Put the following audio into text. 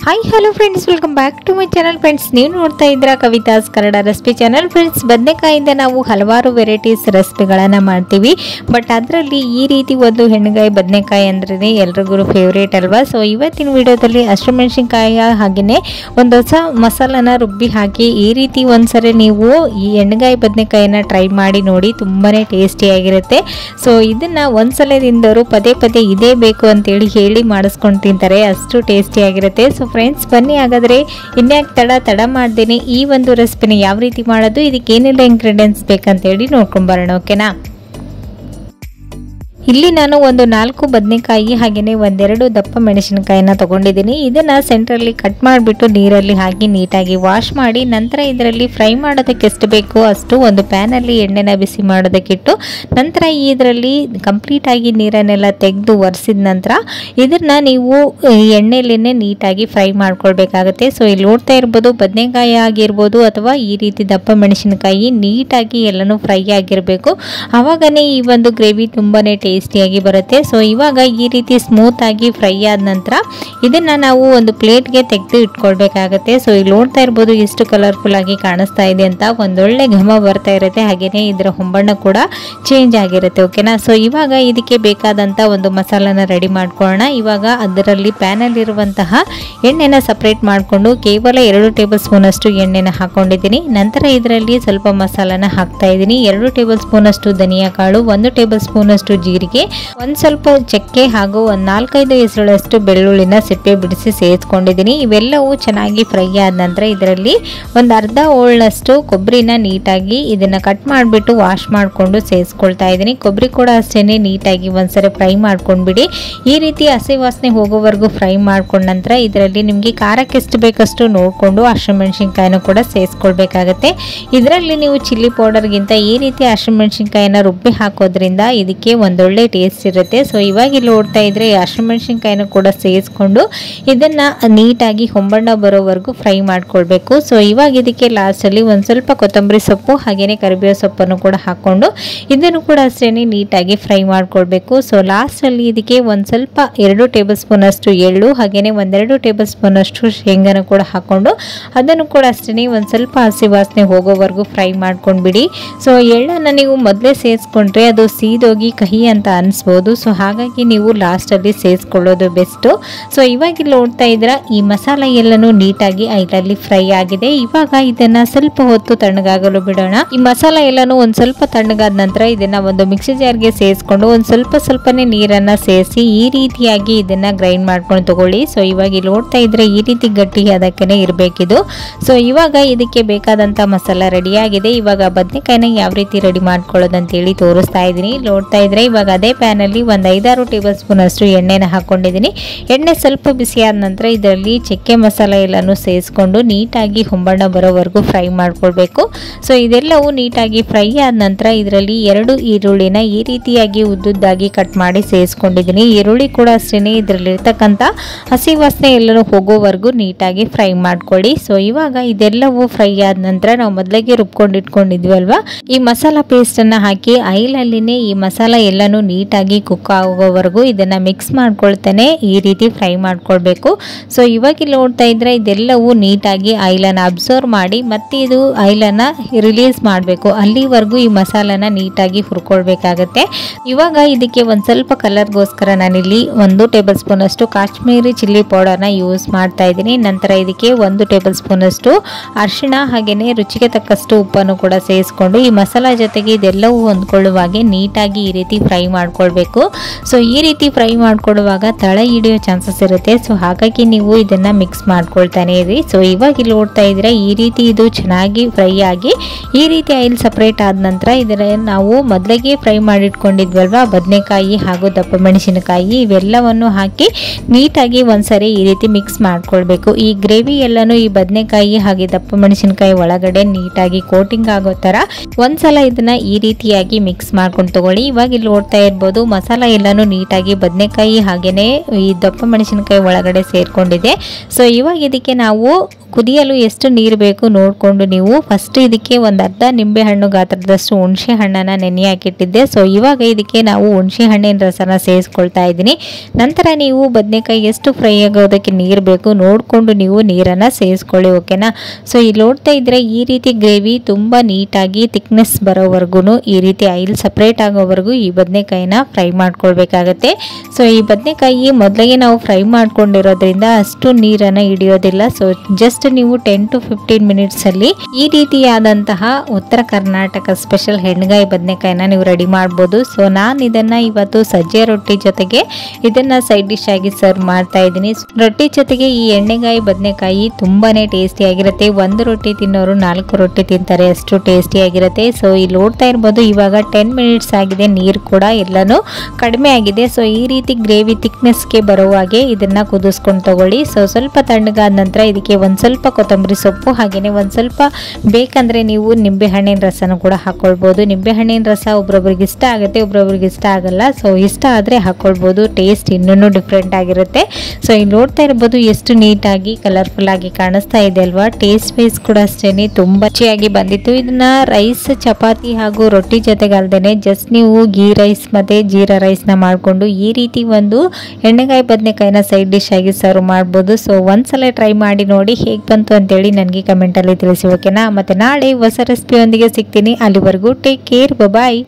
Hi hello friends, welcome back to my channel. Friends, ನೀವು ನೋಡ್ತಾ ಇದ್ದೀರಾ Kavitha's Kannada recipe channel. Friends, ಬದನೆಕಾಯಿಂದ ನಾವು ಹಲವಾರು ವೆರೈಟೀಸ್ ರೆಸಿಪಿಗಳನ್ನು ಮಾಡ್ತೀವಿ. ಬಟ್ ಅದರಲ್ಲಿ ಈ ರೀತಿ ಒಂದು ಹೆಣ್ಣುಗಾಯಿ ಬದನೆಕಾಯಿ ಅಂದ್ರೆ ಎಲ್ರಿಗೂ ಫೇವ್ರೇಟ್ ಅಲ್ವಾ. ಸೊ ಇವತ್ತಿನ ವಿಡಿಯೋದಲ್ಲಿ ಹಸಿಮೆಣಸಿನಕಾಯಿ ಹಾಗೆಯೇ ಒಂದು ಹೊಸ ಮಸಾಲನ ರುಬ್ಬಿ ಹಾಕಿ ಈ ರೀತಿ ಒಂದ್ಸರಿ ನೀವು ಈ ಹೆಣ್ಣುಗಾಯಿ ಬದನೆಕಾಯಿನ ಟ್ರೈ ಮಾಡಿ ನೋಡಿ, ತುಂಬಾ ಟೇಸ್ಟಿಯಾಗಿರುತ್ತೆ. ಸೊ ಇದನ್ನು ಒಂದ್ಸಲ ತಿಂದವರು ಪದೇ ಪದೇ ಇದೇ ಬೇಕು ಅಂತೇಳಿ ಹೇಳಿ ಮಾಡಿಸ್ಕೊಂಡು ತಿಂತಾರೆ, ಅಷ್ಟು ಟೇಸ್ಟಿಯಾಗಿರುತ್ತೆ. ಸೊ ಫ್ರೆಂಡ್ಸ್, ಬನ್ನಿ ಹಾಗಾದರೆ ಇನ್ಯಾಕೆ ತಡ ಮಾಡ್ದೇನೆ ಈ ಒಂದು ರೆಸಿಪಿನ ಯಾವ ರೀತಿ ಮಾಡೋದು, ಇದಕ್ಕೆ ಏನೆಲ್ಲ ಇಂಗ್ರೀಡಿಯೆಂಟ್ಸ್ ಬೇಕಂತೇಳಿ ನೋಡ್ಕೊಂಡು ಬರೋಣ. ಓಕೆನಾ? ಇಲ್ಲಿ ನಾನು ಒಂದು 4 ಬದನೆಕಾಯಿ ಹಾಗೆಯೇ ಒಂದೆರಡು ದಪ್ಪ ಮೆಣಸಿನಕಾಯಿನ ತೊಗೊಂಡಿದ್ದೀನಿ. ಇದನ್ನು ಸೆಂಟ್ರಲ್ಲಿ ಕಟ್ ಮಾಡಿಬಿಟ್ಟು ನೀರಲ್ಲಿ ಹಾಕಿ ನೀಟಾಗಿ ವಾಶ್ ಮಾಡಿ, ನಂತರ ಇದರಲ್ಲಿ ಫ್ರೈ ಮಾಡೋದಕ್ಕೆ ಎಷ್ಟು ಬೇಕೋ ಅಷ್ಟು ಒಂದು ಪ್ಯಾನಲ್ಲಿ ಎಣ್ಣೆನ ಬಿಸಿ ಮಾಡೋದಕ್ಕಿಟ್ಟು, ನಂತರ ಇದರಲ್ಲಿ ಕಂಪ್ಲೀಟಾಗಿ ನೀರನ್ನೆಲ್ಲ ತೆಗೆದು ಒರೆಸಿದ ನಂತರ ಇದನ್ನು ನೀವು ಎಣ್ಣೆಯಲ್ಲೇ ನೀಟಾಗಿ ಫ್ರೈ ಮಾಡ್ಕೊಳ್ಬೇಕಾಗತ್ತೆ. ಸೊ ಇಲ್ಲಿ ನೋಡ್ತಾ ಇರ್ಬೋದು, ಬದನೆಕಾಯಿ ಆಗಿರ್ಬೋದು ಅಥವಾ ಈ ರೀತಿ ದಪ್ಪ ಮೆಣಸಿನಕಾಯಿ ನೀಟಾಗಿ ಎಲ್ಲನೂ ಫ್ರೈ ಆಗಿರಬೇಕು. ಆವಾಗನೇ ಈ ಒಂದು ಗ್ರೇವಿ ತುಂಬಾ ಟೇಸ್ಟಿಯಾಗಿ ಬರುತ್ತೆ. ಸೊ ಇವಾಗ ಈ ರೀತಿ ಸ್ಮೂತ್ ಆಗಿ ಫ್ರೈ ಆದ ನಂತರ ಇದನ್ನ ನಾವು ಒಂದು ಪ್ಲೇಟ್ಗೆ ತೆಗೆದು ಇಟ್ಕೊಳ್ಬೇಕಾಗತ್ತೆ. ಸೊ ಇಲ್ಲಿ ನೋಡ್ತಾ ಇರ್ಬೋದು ಎಷ್ಟು ಕಲರ್ಫುಲ್ ಆಗಿ ಕಾಣಿಸ್ತಾ ಇದೆ ಅಂತ, ಒಂದೊಳ್ಳೆ ಘಮ ಬರ್ತಾ ಇರುತ್ತೆ, ಹಾಗೇನೆ ಇದರ ಹೊಂಬಣ್ಣ ಕೂಡ ಚೇಂಜ್ ಆಗಿರುತ್ತೆ. ಓಕೆನಾ? ಸೊ ಇವಾಗ ಇದಕ್ಕೆ ಬೇಕಾದಂತ ಒಂದು ಮಸಾಲಾನ ರೆಡಿ ಮಾಡ್ಕೊಳ್ಳೋಣ. ಇವಾಗ ಅದರಲ್ಲಿ ಪ್ಯಾನಲ್ಲಿರುವಂತಹ ಎಣ್ಣೆನ ಸಪ್ರೇಟ್ ಮಾಡಿಕೊಂಡು ಕೇವಲ 2 ಟೇಬಲ್ ಸ್ಪೂನ್ ಅಷ್ಟು ಎಣ್ಣೆನ ಹಾಕೊಂಡಿದ್ದೀನಿ. ನಂತರ ಇದರಲ್ಲಿ ಸ್ವಲ್ಪ ಮಸಾಲಾನ ಹಾಕ್ತಾ ಇದ್ದೀನಿ. 2 ಟೇಬಲ್ ಸ್ಪೂನ್ ಅಷ್ಟು ಧನಿಯಾ ಕಾಳು, 1 ಟೇಬಲ್ ಸ್ಪೂನ್ ಅಷ್ಟು ಜೀರಿಗೆ, ಒಂದು ಸ್ವಲ್ಪ ಚಕ್ಕೆ ಹಾಗೂ ಒಂದು 4-5 ಹೆಸರುಗಳಷ್ಟು ಬೆಳ್ಳುಳ್ಳಿನ ಸಿಪ್ಪೆ ಬಿಡಿಸಿ ಸೇರಿಸ್ಕೊಂಡಿದ್ದೀನಿ. ಇವೆಲ್ಲವೂ ಚೆನ್ನಾಗಿ ಫ್ರೈ ಆದ ನಂತರ ಇದರಲ್ಲಿ ಒಂದು ಅರ್ಧ ಹೋಳಷ್ಟು ಕೊಬ್ಬರಿನ ನೀಟಾಗಿ ಇದನ್ನ ಕಟ್ ಮಾಡಿಬಿಟ್ಟು ವಾಶ್ ಮಾಡಿಕೊಂಡು ಸೇರಿಸ್ಕೊಳ್ತಾ ಇದ್ದೀನಿ. ಕೊಬ್ಬರಿ ಕೂಡ ಅಷ್ಟೇನೆ ನೀಟಾಗಿ ಒಂದ್ಸರಿ ಫ್ರೈ ಮಾಡ್ಕೊಂಡ್ಬಿಡಿ. ಈ ರೀತಿ ಹಸಿ ವಾಸನೆ ಹೋಗೋವರೆಗೂ ಫ್ರೈ ಮಾಡ್ಕೊಂಡ ನಂತರ ಇದರಲ್ಲಿ ನಿಮಗೆ ಖಾರಕ್ಕೆ ಎಷ್ಟು ಬೇಕಷ್ಟು ನೋಡಿಕೊಂಡು ಹಸಿಮೆಣಸಿನಕಾಯಿನ ಕೂಡ ಸೇರಿಸ್ಕೊಳ್ಬೇಕಾಗತ್ತೆ. ಇದರಲ್ಲಿ ನೀವು ಚಿಲ್ಲಿ ಪೌಡರ್ಗಿಂತ ಈ ರೀತಿ ಹಸಿಮೆಣಸಿನಕಾಯಿನ ರುಬ್ಬಿ ಹಾಕೋದ್ರಿಂದ ಇದಕ್ಕೆ ಒಂದೊಳ್ಳೆ ಟೇಸ್ಟ್ ಇರುತ್ತೆ. ಸೊ ಇವಾಗ ಇಲ್ಲಿ ನೋಡ್ತಾ ಇದ್ರೆ ಹಸಿಮೆಣಸಿನಕಾಯಿನ ಕೂಡ ಸೇರಿಸ್ಕೊಂಡು ಇದನ್ನ ನೀಟಾಗಿ ಹೊಂಬಣ್ಣ ಬರೋವರೆಗೂ ಫ್ರೈ ಮಾಡ್ಕೊಳ್ಬೇಕು. ಸೊ ಇವಾಗ ಇದಕ್ಕೆ ಲಾಸ್ಟಲ್ಲಿ ಒಂದು ಸ್ವಲ್ಪ ಕೊತ್ತಂಬರಿ ಸೊಪ್ಪು ಹಾಗೇನೆ ಕರಿಬೇವು ಸೊಪ್ಪನ್ನು ಕೂಡ ಹಾಕೊಂಡು ಇದನ್ನು ಕೂಡ ಅಷ್ಟೇನೆ ನೀಟಾಗಿ ಫ್ರೈ ಮಾಡ್ಕೊಳ್ಬೇಕು. ಸೊ ಲಾಸ್ಟಲ್ಲಿ ಇದಕ್ಕೆ ಒಂದು ಸ್ವಲ್ಪ 2 ಟೇಬಲ್ ಸ್ಪೂನ್ ಅಷ್ಟು ಎಳ್ಳು ಹಾಗೇನೆ 1-2 ಟೇಬಲ್ ಸ್ಪೂನ್ ಅಷ್ಟು ಶೇಂಗಾನ ಕೂಡ ಹಾಕೊಂಡು ಅದನ್ನು ಕೂಡ ಅಷ್ಟೇನೆ ಒಂದು ಸ್ವಲ್ಪ ಹಸಿ ವಾಸನೆ ಹೋಗೋವರೆಗೂ ಫ್ರೈ ಮಾಡ್ಕೊಂಡ್ಬಿಡಿ. ಸೊ ಎಳ್ಳನ್ನು ನೀವು ಮೊದಲೇ ಸೇರಿಸ್ಕೊಂಡ್ರೆ ಅದು ಸೀದೋಗಿ ಕಹಿ ಅಂತ ಅನಿಸ್ಬೋದು. ಸೊ ಹಾಗಾಗಿ ನೀವು ಲಾಸ್ಟಲ್ಲಿ ಸೇರಿಸ್ಕೊಳ್ಳೋದು ಬೆಸ್ಟು. ಸೊ ಇವಾಗ ಇಲ್ಲಿ ನೋಡ್ತಾ ಇದ್ರೆ ಈ ಮಸಾಲೆ ಎಲ್ಲನೂ ನೀಟಾಗಿ ಐಲಲ್ಲಿ ಫ್ರೈ ಆಗಿದೆ. ಇವಾಗ ಇದನ್ನ ಸ್ವಲ್ಪ ಹೊತ್ತು ತಣ್ಣಗಾಗಲು ಬಿಡೋಣ. ಈ ಮಸಾಲೆ ಎಲ್ಲನೂ ಒಂದು ಸ್ವಲ್ಪ ತಣ್ಣಗಾದ ನಂತರ ಇದನ್ನ ಒಂದು ಮಿಕ್ಸಿ ಜಾರ್ಗೆ ಸೇರಿಸ್ಕೊಂಡು ಒಂದು ಸ್ವಲ್ಪನೇ ನೀರನ್ನ ಸೇರಿಸಿ ಈ ರೀತಿಯಾಗಿ ಇದನ್ನ ಗ್ರೈಂಡ್ ಮಾಡ್ಕೊಂಡು ತಗೊಳ್ಳಿ. ಸೊ ಇವಾಗ ಇಲ್ಲಿ ನೋಡ್ತಾ ಇದ್ರೆ ಈ ರೀತಿ ಗಟ್ಟಿ ಅದಕ್ಕೇನೆ ಇರಬೇಕಿದು. ಸೊ ಇವಾಗ ಇದಕ್ಕೆ ಬೇಕಾದಂತ ಮಸಾಲ ರೆಡಿ ಆಗಿದೆ. ಇವಾಗ ಬದನೆಕಾಯಿನ ಯಾವ ರೀತಿ ರೆಡಿ ಮಾಡ್ಕೊಳ್ಳೋದು ಅಂತೇಳಿ ತೋರಿಸ್ತಾ ಇದ್ದೀನಿ. ನೋಡ್ತಾ ಇದ್ರೆ ಇವಾಗ ಅದೇ ಪ್ಯಾನಲ್ಲಿ ಒಂದು 5-6 ಟೇಬಲ್ ಸ್ಪೂನ್ ಅಷ್ಟು ಎಣ್ಣೆನ ಹಾಕೊಂಡಿದ್ದೀನಿ. ಎಣ್ಣೆ ಸ್ವಲ್ಪ ಬಿಸಿ ಆದ ನಂತರ ಇದರಲ್ಲಿ ಚಕ್ಕೆ ಮಸಾಲೆ ಎಲ್ಲನೂ ಸೇರಿಸ್ಕೊಂಡು ನೀಟಾಗಿ ಹೊಂಬಣ್ಣ ಬರೋವರೆಗೂ ಫ್ರೈ ಮಾಡ್ಕೊಳ್ಬೇಕು. ಸೊ ಇದೆಲ್ಲವೂ ನೀಟಾಗಿ ಫ್ರೈ ಆದ ನಂತರ ಇದರಲ್ಲಿ 2 ಈರುಳ್ಳಿನ ಈ ರೀತಿಯಾಗಿ ಉದ್ದುದ್ದಾಗಿ ಕಟ್ ಮಾಡಿ ಸೇರಿಸ್ಕೊಂಡಿದ್ದೀನಿ. ಈರುಳ್ಳಿ ಕೂಡ ಅಷ್ಟೇನೆ ಇದರಲ್ಲಿರ್ತಕ್ಕಂಥ ಹಸಿ ವಾಸನೆ ಎಲ್ಲನೂ ಹೋಗೋವರೆಗೂ ನೀಟಾಗಿ ಫ್ರೈ ಮಾಡ್ಕೊಳ್ಳಿ. ಸೊ ಇವಾಗ ಇದೆಲ್ಲವೂ ಫ್ರೈ ಆದ ನಂತರ ನಾವು ಮೊದಲಿಗೆ ರುಬ್ಕೊಂಡು ಇಟ್ಕೊಂಡಿದ್ವಲ್ವಾ, ಈ ಮಸಾಲ ಪೇಸ್ಟನ್ನು ಹಾಕಿ ಐಲಲ್ಲಿನೇ ಈ ಮಸಾಲ ಎಲ್ಲನೂ ನೀಟಾಗಿ ಕುಕ್ ಆಗೋವರೆಗೂ ಇದನ್ನ ಮಿಕ್ಸ್ ಮಾಡ್ಕೊಳ್ತಾನೆ ಈ ರೀತಿ ಫ್ರೈ ಮಾಡ್ಕೊಳ್ಬೇಕು. ಸೊ ಇವಾಗ ಇಲ್ಲಿ ನೋಡ್ತಾ ಇದ್ರೆ ಇದೆಲ್ಲವೂ ನೀಟಾಗಿ ಆಯಿಲನ್ನು ಅಬ್ಸರ್ವ್ ಮಾಡಿ ಮತ್ತೆ ಇದು ಆಯಿಲನ್ನು ರಿಲೀಸ್ ಮಾಡಬೇಕು, ಅಲ್ಲಿವರೆಗೂ ಈ ಮಸಾಲನ ನೀಟಾಗಿ ಹುರ್ಕೊಳ್ಬೇಕಾಗತ್ತೆ. ಇವಾಗ ಇದಕ್ಕೆ ಒಂದು ಸ್ವಲ್ಪ ಕಲರ್ಗೋಸ್ಕರ ನಾನಿಲ್ಲಿ 1 ಟೇಬಲ್ ಸ್ಪೂನ್ ಅಷ್ಟು ಕಾಶ್ಮೀರಿ ಚಿಲ್ಲಿ ಪೌಡರ್ನ ಯೂಸ್ ಮಾಡ್ತಾ ಇದ್ದೀನಿ. ನಂತರ ಇದಕ್ಕೆ 1 ಟೇಬಲ್ ಸ್ಪೂನ್ ಅಷ್ಟು ಅರಿಶಿಣ ಹಾಗೇನೆ ರುಚಿಗೆ ತಕ್ಕಷ್ಟು ಉಪ್ಪನ್ನು ಕೂಡ ಸೇರಿಸ್ಕೊಂಡು ಈ ಮಸಾಲ ಜೊತೆಗೆ ಇದೆಲ್ಲವೂ ಹೊಂದ್ಕೊಳ್ಳುವಾಗೆ ನೀಟಾಗಿ ಈ ರೀತಿ ಫ್ರೈ ಮಾಡ್ಕೊಳ್ಬೇಕು. ಸೊ ಈ ರೀತಿ ಫ್ರೈ ಮಾಡ್ಕೊಳ್ಳುವಾಗ ತಳ ಹಿಡಿಯೋ ಚಾನ್ಸಸ್ ಇರುತ್ತೆ. ಸೊ ಹಾಗಾಗಿ ನೀವು ಇದನ್ನ ಮಿಕ್ಸ್ ಮಾಡ್ಕೊಳ್ತಾನೆ ಇರಿ. ಸೊ ಇವಾಗ ಇಲ್ಲಿ ನೋಡ್ತಾ ಇದ್ರೆ ಈ ರೀತಿ ಇದು ಚೆನ್ನಾಗಿ ಫ್ರೈ ಆಗಿ ಈ ರೀತಿ ಆಯಿಲ್ ಸಪ್ರೇಟ್ ಆದ ನಂತರ ಇದರ ನಾವು ಮೊದಲಿಗೆ ಫ್ರೈ ಮಾಡಿಟ್ಕೊಂಡಿದ್ವಲ್ವಾ ಬದನೆಕಾಯಿ ಹಾಗೂ ದಪ್ಪ ಮೆಣಸಿನಕಾಯಿ ಇವೆಲ್ಲವನ್ನು ಹಾಕಿ ನೀಟಾಗಿ ಒಂದ್ಸರಿ ಈ ರೀತಿ ಮಿಕ್ಸ್ ಮಾಡ್ಕೊಳ್ಬೇಕು. ಈ ಗ್ರೇವಿ ಎಲ್ಲನೂ ಈ ಬದನೆಕಾಯಿ ಹಾಗೆ ದಪ್ಪ ಮೆಣಸಿನಕಾಯಿ ಒಳಗಡೆ ನೀಟಾಗಿ ಕೋಟಿಂಗ್ ಆಗೋ ತರ ಒಂದ್ಸಲ ಇದನ್ನ ಈ ರೀತಿಯಾಗಿ ಮಿಕ್ಸ್ ಮಾಡ್ಕೊಂಡು ತಗೊಳ್ಳಿ. ಇವಾಗ ಇಲ್ಲಿ ನೋಡ್ತಾ ಇರ್ಬೋದು ಮಸಾಲ ಎಲ್ಲಾನು ನೀಟಾಗಿ ಬದನೆಕಾಯಿ ಹಾಗೇನೆ ಈ ದಪ್ಪ ಮೆಣಸಿನಕಾಯಿ ಒಳಗಡೆ ಸೇರ್ಕೊಂಡಿದೆ. ಸೊ ಇವಾಗ ಇದಕ್ಕೆ ನಾವು ಕುದಿಯಲು ಎಷ್ಟು ನೀರು ಬೇಕು ನೋಡಿಕೊಂಡು ನೀವು ಫಸ್ಟ್ ಇದಕ್ಕೆ ಒಂದು ಅರ್ಧ ನಿಂಬೆ ಹಣ್ಣು ಗಾತ್ರದಷ್ಟು ಹುಣಸೆ ಹಣ್ಣನ್ನು ನೆನೆ ಹಾಕಿಟ್ಟಿದ್ದೆ. ಸೊ ಇವಾಗ ಇದಕ್ಕೆ ನಾವು ಹುಣಸೆ ಹಣ್ಣಿನ ರಸನ ಸೇರಿಸ್ಕೊಳ್ತಾ ಇದ್ದೀನಿ. ನಂತರ ನೀವು ಬದನೆಕಾಯಿ ಎಷ್ಟು ಫ್ರೈ ಆಗೋದಕ್ಕೆ ನೀರು ಬೇಕು ನೋಡಿಕೊಂಡು ನೀವು ನೀರನ್ನು ಸೇರಿಸ್ಕೊಳ್ಳಿ, ಓಕೆನಾ. ಸೊ ಇಲ್ಲಿ ನೋಡ್ತಾ ಇದ್ರೆ ಈ ರೀತಿ ಗ್ರೇವಿ ತುಂಬ ನೀಟಾಗಿ ಥಿಕ್ನೆಸ್ ಬರೋವರೆಗೂ ಈ ರೀತಿ ಆಯಿಲ್ ಸಪ್ರೇಟ್ ಆಗೋವರೆಗೂ ಈ ಬದನೆಕಾಯಿನ ಫ್ರೈ ಮಾಡ್ಕೊಳ್ಬೇಕಾಗತ್ತೆ. ಸೊ ಈ ಬದನೆಕಾಯಿ ಮೊದಲಿಗೆ ನಾವು ಫ್ರೈ ಮಾಡ್ಕೊಂಡಿರೋದ್ರಿಂದ ಅಷ್ಟು ನೀರನ್ನು ಹಿಡಿಯೋದಿಲ್ಲ. ಸೊ ಜಸ್ಟ್ ನೀವು 10 to 15 ಮಿನಿಟ್ಸಲ್ಲಿ ಈ ರೀತಿಯಾದಂತಹ ಉತ್ತರ ಕರ್ನಾಟಕ ಸ್ಪೆಷಲ್ ಹೆಣ್ಗಾಯಿ ಬದನೆಕಾಯಿನ ನೀವು ರೆಡಿ ಮಾಡ್ಬೋದು. ಸೊ ನಾನು ಇದನ್ನು ಇವತ್ತು ಸಜ್ಜೆ ರೊಟ್ಟಿ ಜೊತೆಗೆ ಇದನ್ನು ಸೈಡ್ ಡಿಶ್ ಆಗಿ ಸರ್ವ್ ಮಾಡ್ತಾ ಇದ್ದೀನಿ. ರೊಟ್ಟಿ ಜೊತೆಗೆ ಈ ಎಣ್ಣೆಗಾಯಿ ಬದನೆಕಾಯಿ ತುಂಬಾ ಟೇಸ್ಟಿಯಾಗಿರುತ್ತೆ. ಒಂದು ರೊಟ್ಟಿ ತಿನ್ನೋರು 4 ರೊಟ್ಟಿ ತಿಂತಾರೆ, ಅಷ್ಟು ಟೇಸ್ಟಿಯಾಗಿರುತ್ತೆ. ಸೊ ಇಲ್ಲಿ ನೋಡ್ತಾ ಇರ್ಬೋದು ಇವಾಗ 10 ಮಿನಿಟ್ಸ್ ಆಗಿದೆ, ನೀರು ಕೂಡ ಎಲ್ಲನೂ ಕಡಿಮೆ ಆಗಿದೆ. ಸೊ ಈ ರೀತಿ ಗ್ರೇವಿ ಥಿಕ್ನೆಸ್ಗೆ ಬರುವ ಹಾಗೆ ಇದನ್ನು ಕುದಿಸ್ಕೊಂಡು ತಗೊಳ್ಳಿ. ಸೊ ಸ್ವಲ್ಪ ತಣ್ಣಗಾದ ನಂತರ ಇದಕ್ಕೆ ಒಂದು ಸ್ವಲ್ಪ ಕೊತ್ತಂಬರಿ ಸೊಪ್ಪು ಹಾಗೆಯೇ ಒಂದು ಸ್ವಲ್ಪ ಬೇಕಂದರೆ ನೀವು ನಿಂಬೆಹಣ್ಣಿನ ರಸನೂ ಕೂಡ ಹಾಕ್ಕೊಳ್ಬೋದು. ನಿಂಬೆಹಣ್ಣಿನ ರಸ ಒಬ್ರೊಬ್ರಿಗೆ ಇಷ್ಟ ಆಗುತ್ತೆ, ಒಬ್ರೊಬ್ರಿಗೆ ಇಷ್ಟ ಆಗಲ್ಲ. ಸೊ ಇಷ್ಟ ಆದರೆ ಹಾಕ್ಕೊಳ್ಬೋದು, ಟೇಸ್ಟ್ ಇನ್ನೂ ಡಿಫ್ರೆಂಟ್ ಆಗಿರುತ್ತೆ. ಸೊ ಇಲ್ಲಿ ನೋಡ್ತಾ ಇರ್ಬೋದು ಎಷ್ಟು ನೀಟಾಗಿ ಕಲರ್ಫುಲ್ ಆಗಿ ಕಾಣಿಸ್ತಾ ಇದೆ ಅಲ್ವಾ. ಟೇಸ್ಟ್ ವೈಸ್ ಕೂಡ ಅಷ್ಟೇ ತುಂಬ ರುಚಿಯಾಗಿ ಬಂದಿತ್ತು. ಇದನ್ನ ರೈಸ್, ಚಪಾತಿ ಹಾಗೂ ರೊಟ್ಟಿ ಜೊತೆಗೆ ಅಲ್ದೇನೆ ಜಸ್ಟ್ ನೀವು ಗೀ ರೈಸ್ ಮತ್ತು ಜೀರಾ ರೈಸ್ನ ಮಾಡಿಕೊಂಡು ಈ ರೀತಿ ಒಂದು ಎಣ್ಣೆಗಾಯಿ ಬದನೆಕಾಯಿನ ಸೈಡ್ ಡಿಶ್ ಆಗಿ ಸರ್ವ್ ಮಾಡ್ಬೋದು. ಸೊ ಒಂದ್ಸಲ ಟ್ರೈ ಮಾಡಿ ನೋಡಿ ಹೇಗೆ ಬಂತು ಅಂತೇಳಿ ನನಗೆ ಕಮೆಂಟಲ್ಲಿ ತಿಳಿಸಿ, ಓಕೆನಾ. ಮತ್ತು ನಾಳೆ ಹೊಸ ರೆಸಿಪಿಯೊಂದಿಗೆ ಸಿಗ್ತೀನಿ. ಅಲ್ಲಿವರೆಗೂ ಟೇಕ್ ಕೇರ್, ಬಾಯ್.